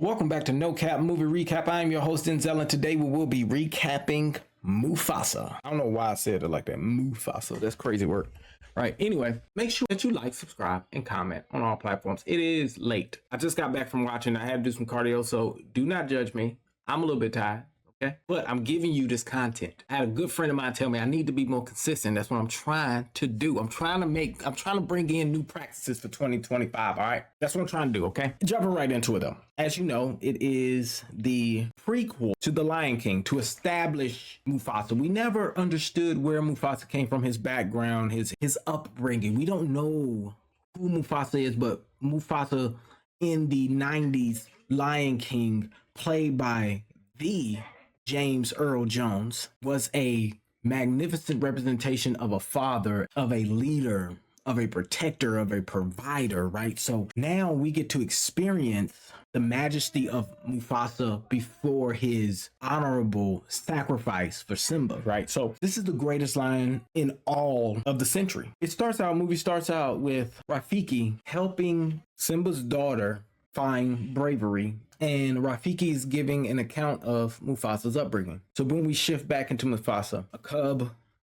Welcome back to No Cap Movie Recap. I am your host Denzel, and today we will be recapping Mufasa. I don't know why I said it like that. Mufasa. That's crazy work. Right. Anyway, make sure that you like, subscribe, and comment on all platforms. It is late. I just got back from watching. I had to do some cardio, so do not judge me. I'm a little bit tired. Okay. But I'm giving you this content. I had a good friend of mine tell me I need to be more consistent. That's what I'm trying to do. I'm trying to bring in new practices for 2025. All right. That's what I'm trying to do. Okay. Jumping right into it though. As you know, it is the prequel to The Lion King to establish Mufasa. We never understood where Mufasa came from, his background, his upbringing. We don't know who Mufasa is, but Mufasa in the 90s Lion King, played by the James Earl Jones, was a magnificent representation of a father, of a leader, of a protector, of a provider, right? So now we get to experience the majesty of Mufasa before his honorable sacrifice for Simba, right? So this is the greatest lion in all of the century. Movie starts out with Rafiki helping Simba's daughter find bravery, and Rafiki is giving an account of Mufasa's upbringing. So when we shift back into Mufasa, a cub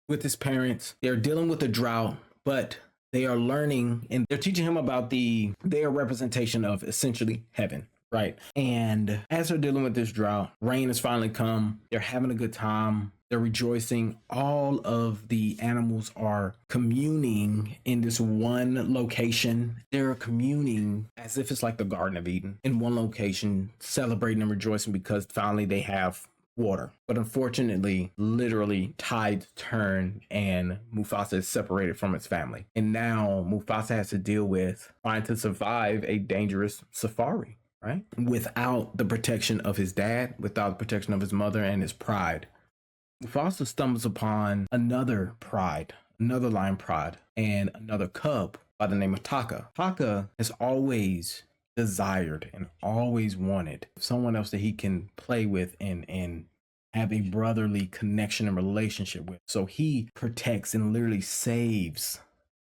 with his parents, they're dealing with a drought, but they are learning and they're teaching him about their representation of essentially heaven, right? And as they're dealing with this drought, rain has finally come. They're having a good time. They're rejoicing. All of the animals are communing in this one location. They're communing as if it's like the Garden of Eden in one location, celebrating and rejoicing because finally they have water. But unfortunately, literally, tides turn and Mufasa is separated from its family. And now Mufasa has to deal with trying to survive a dangerous safari, right? Without the protection of his dad, without the protection of his mother and his pride. Mufasa stumbles upon another lion pride, and another cub by the name of Taka. Taka has always desired and always wanted someone else that he can play with and have a brotherly connection and relationship with. So he protects and literally saves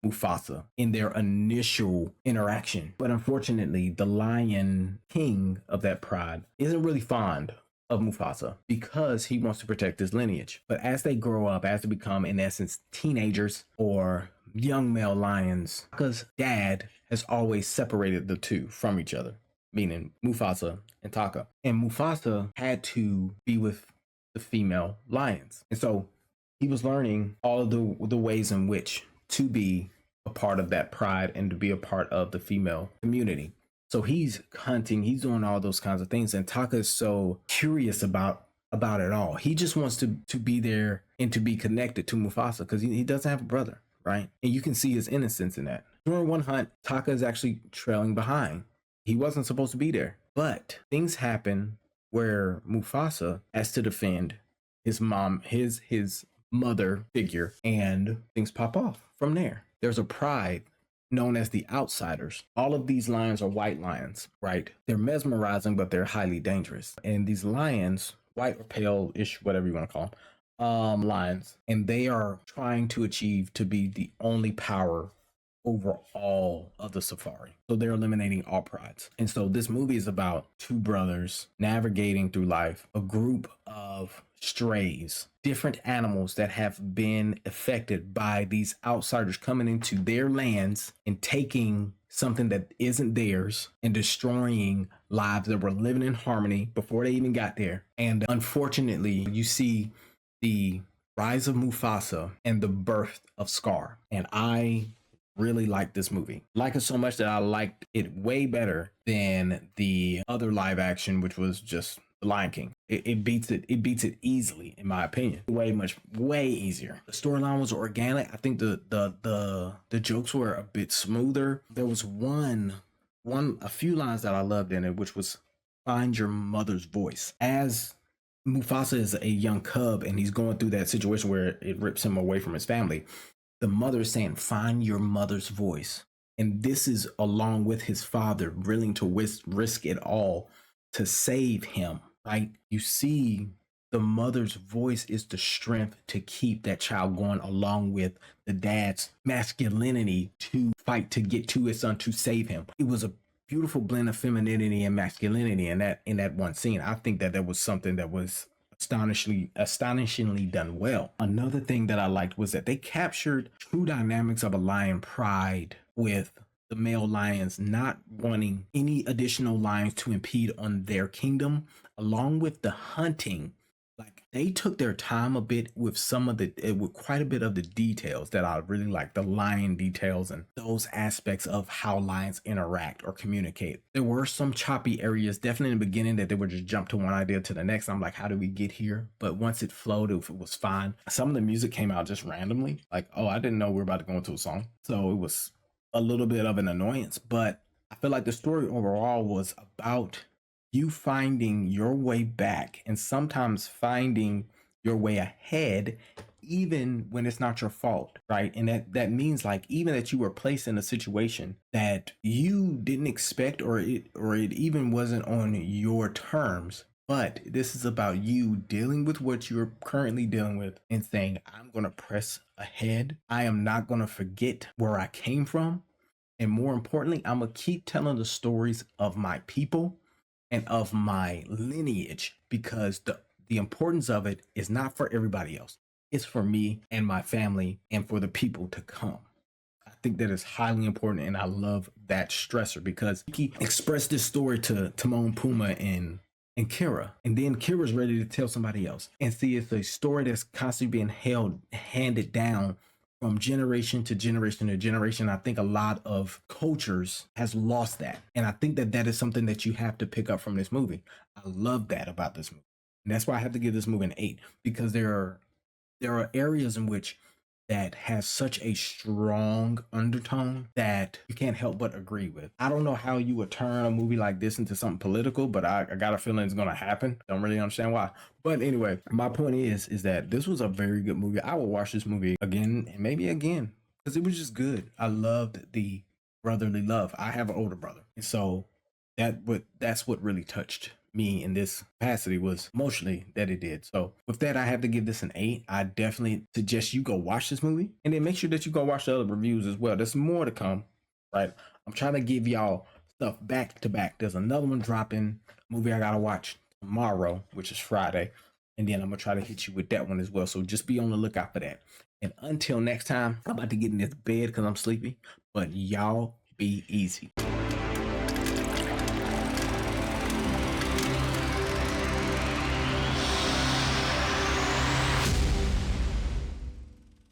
Mufasa in their initial interaction. But unfortunately, the Lion King of that pride isn't really fond of Mufasa because he wants to protect his lineage. But as they grow up, as they become, in essence, teenagers or young male lions, because dad has always separated the two from each other, meaning Mufasa and Taka. And Mufasa had to be with the female lions. And so he was learning all of the ways in which to be a part of that pride and to be a part of the female community. So he's hunting, he's doing all those kinds of things. And Taka is so curious about it all. He just wants to be there and to be connected to Mufasa because he doesn't have a brother, right? And you can see his innocence in that. During one hunt, Taka is actually trailing behind. He wasn't supposed to be there. But things happen where Mufasa has to defend his mom, his mother figure, and things pop off from there. There's a pride known as the outsiders. All of these lions are white lions, right? They're mesmerizing, but they're highly dangerous. And these lions, white or pale-ish, whatever you want to call them, lions, and they are trying to achieve to be the only power over all of the safari. So they're eliminating all prides. And so this movie is about two brothers navigating through life, a group of strays, different animals that have been affected by these outsiders coming into their lands and taking something that isn't theirs and destroying lives that were living in harmony before they even got there. And unfortunately, you see the rise of Mufasa and the birth of Scar. And I really like this movie. Like it so much that I liked it way better than the other live action, which was just The Lion King. It beats it easily, in my opinion. Way easier. The storyline was organic. I think the jokes were a bit smoother. There was a few lines that I loved in it, which was "Find your mother's voice." As Mufasa is a young cub and he's going through that situation where it rips him away from his family, the mother is saying, "Find your mother's voice." And this is along with his father willing to risk it all to save him, right? You see, the mother's voice is the strength to keep that child going, along with the dad's masculinity to fight to get to his son to save him. It was a beautiful blend of femininity and masculinity in that one scene. I think that was something that was astonishingly done well. Another thing that I liked was that they captured true dynamics of a lion pride, with the male lions not wanting any additional lions to impede on their kingdom, along with the hunting. Like, they took their time a bit with with quite a bit of the details that I really like, the lion details and those aspects of how lions interact or communicate. There were some choppy areas definitely in the beginning that they would just jump to one idea to the next. I'm like, how did we get here? But once it flowed, it was fine. Some of the music came out just randomly, like, oh, I didn't know we were about to go into a song, so it was a little bit of an annoyance. But I feel like the story overall was about you finding your way back and sometimes finding your way ahead, even when it's not your fault, right? And that means, like, even that you were placed in a situation that you didn't expect, or it even wasn't on your terms. But this is about you dealing with what you're currently dealing with and saying, I'm going to press ahead. I am not going to forget where I came from. And more importantly, I'm going to keep telling the stories of my people and of my lineage, because the importance of it is not for everybody else. It's for me and my family and for the people to come. I think that is highly important, and I love that stressor, because he expressed this story to Timon, Pumbaa, and Kira, and then Kira's ready to tell somebody else. And see, it's a story that's constantly being handed down from generation to generation to generation. I think a lot of cultures has lost that, and I think that is something that you have to pick up from this movie. I love that about this movie, and that's why I have to give this movie an 8, because there are areas in which that has such a strong undertone that you can't help but agree with. I don't know how you would turn a movie like this into something political, but I got a feeling it's gonna happen. Don't really understand why. But anyway, my point is that this was a very good movie. I will watch this movie again and maybe again, because it was just good. I loved the brotherly love. I have an older brother, and so that's what really touched me in this capacity, was emotionally that it did. So with that, I have to give this an 8. I definitely suggest you go watch this movie, and then make sure that you go watch the other reviews as well. There's more to come, right? I'm trying to give y'all stuff back to back. There's another one dropping, movie I gotta watch tomorrow, which is Friday, and then I'm gonna try to hit you with that one as well. So just be on the lookout for that. And until next time, I'm about to get in this bed because I'm sleepy, but y'all be easy.